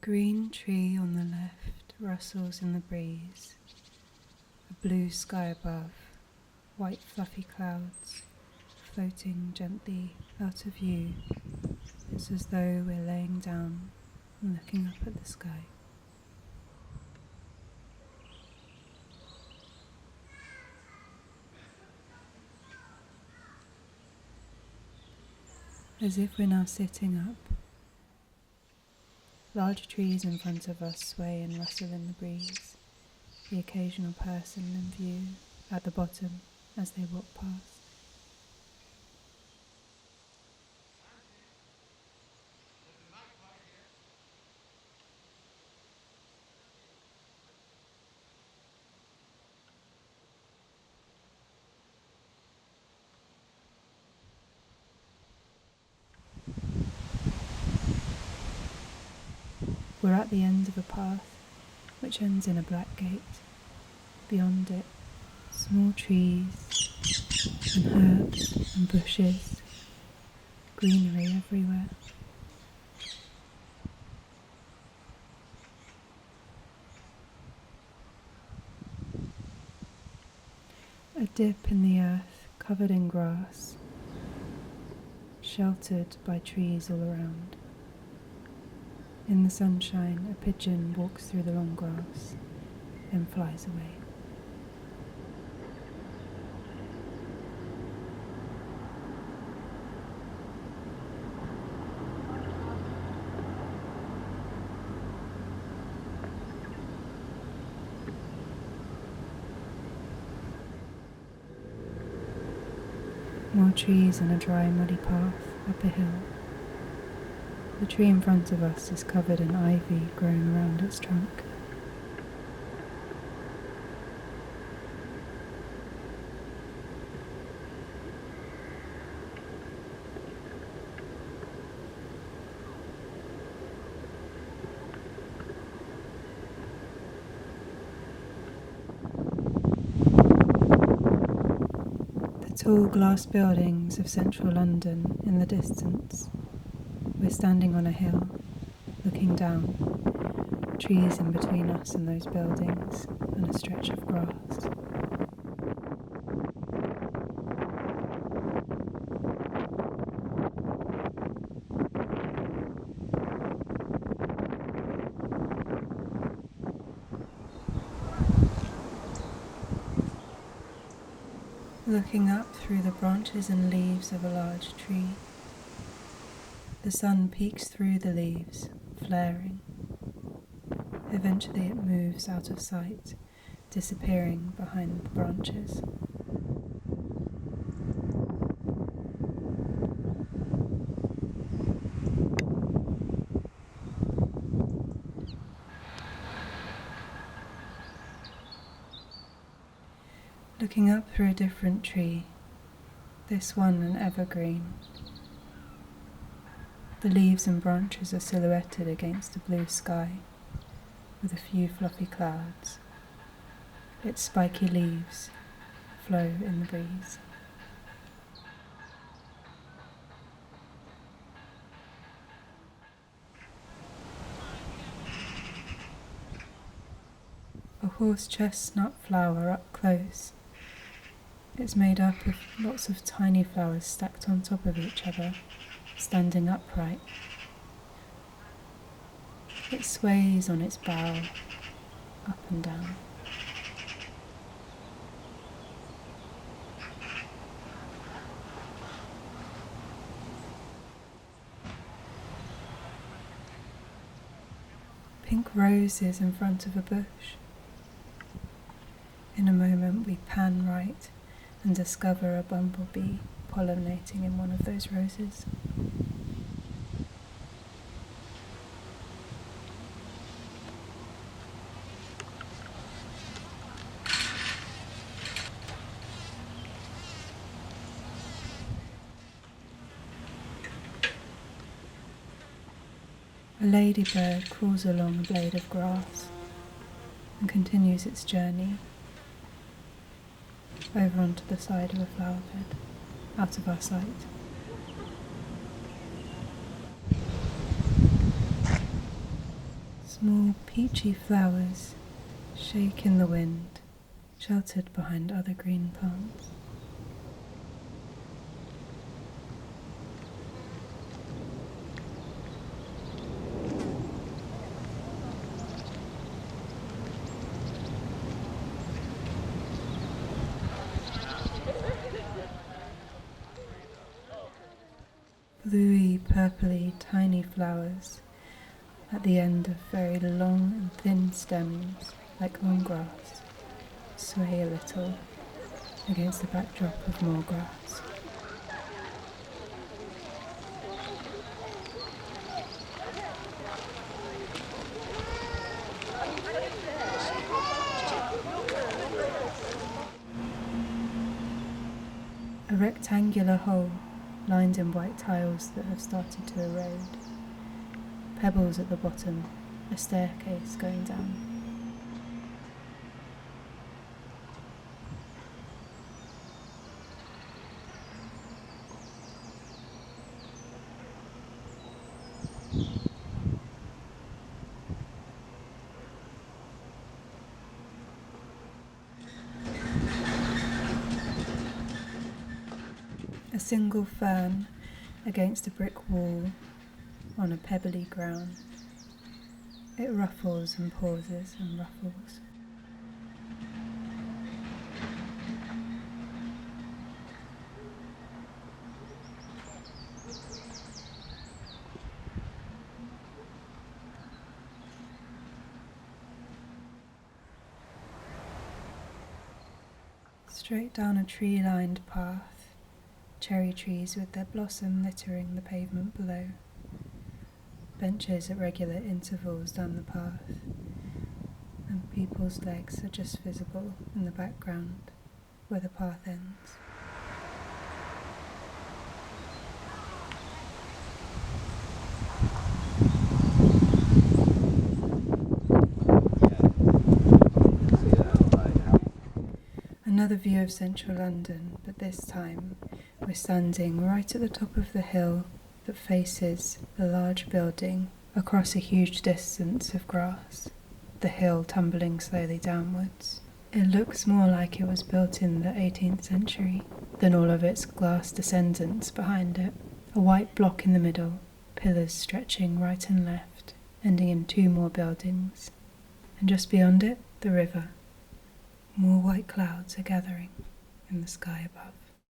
Green tree on the left rustles in the breeze. A blue sky above, white fluffy clouds floating gently out of view. It's as though we're laying down and looking up at the sky. As if we're now sitting up, large trees in front of us sway and rustle in the breeze, the occasional person in view at the bottom as they walk past. We're at the end of a path which ends in a black gate. Beyond it, small trees and herbs and bushes, greenery everywhere. A dip in the earth covered in grass, sheltered by trees all around. In the sunshine, a pigeon walks through the long grass, then flies away. More trees and a dry, muddy path up a hill. The tree in front of us is covered in ivy growing around its trunk. The tall glass buildings of central London in the distance. We're standing on a hill, looking down, trees in between us and those buildings, and a stretch of grass. Looking up through the branches and leaves of a large tree. The sun peeks through the leaves, flaring. Eventually it moves out of sight, disappearing behind the branches. Looking up through a different tree, this one an evergreen. The leaves and branches are silhouetted against a blue sky, with a few fluffy clouds. Its spiky leaves flow in the breeze. A horse chestnut flower up close. It's made up of lots of tiny flowers stacked on top of each other, standing upright. It sways on its bough, up and down. Pink roses in front of a bush. In a moment we pan right and discover a bumblebee pollinating in one of those roses. A ladybird crawls along a blade of grass and continues its journey over onto the side of a flower bed, out of our sight. Small peachy flowers shake in the wind, sheltered behind other green plants. Bluey, purpley, tiny flowers at the end of very long and thin stems, like long grass, sway a little against the backdrop of more grass. A rectangular hole lined in white tiles that have started to erode. Pebbles at the bottom, a staircase going down. A single fern against a brick wall on a pebbly ground. It ruffles and pauses and ruffles. Straight down a tree-lined path, cherry trees with their blossom littering the pavement below. Benches at regular intervals down the path, and people's legs are just visible in the background where the path ends. Another view of central London, but this time we're standing right at the top of the hill that faces the large building across a huge distance of grass, the hill tumbling slowly downwards. It looks more like it was built in the 18th century than all of its glass descendants behind it. A white block in the middle, pillars stretching right and left, ending in two more buildings. And just beyond it, the river. More white clouds are gathering in the sky above.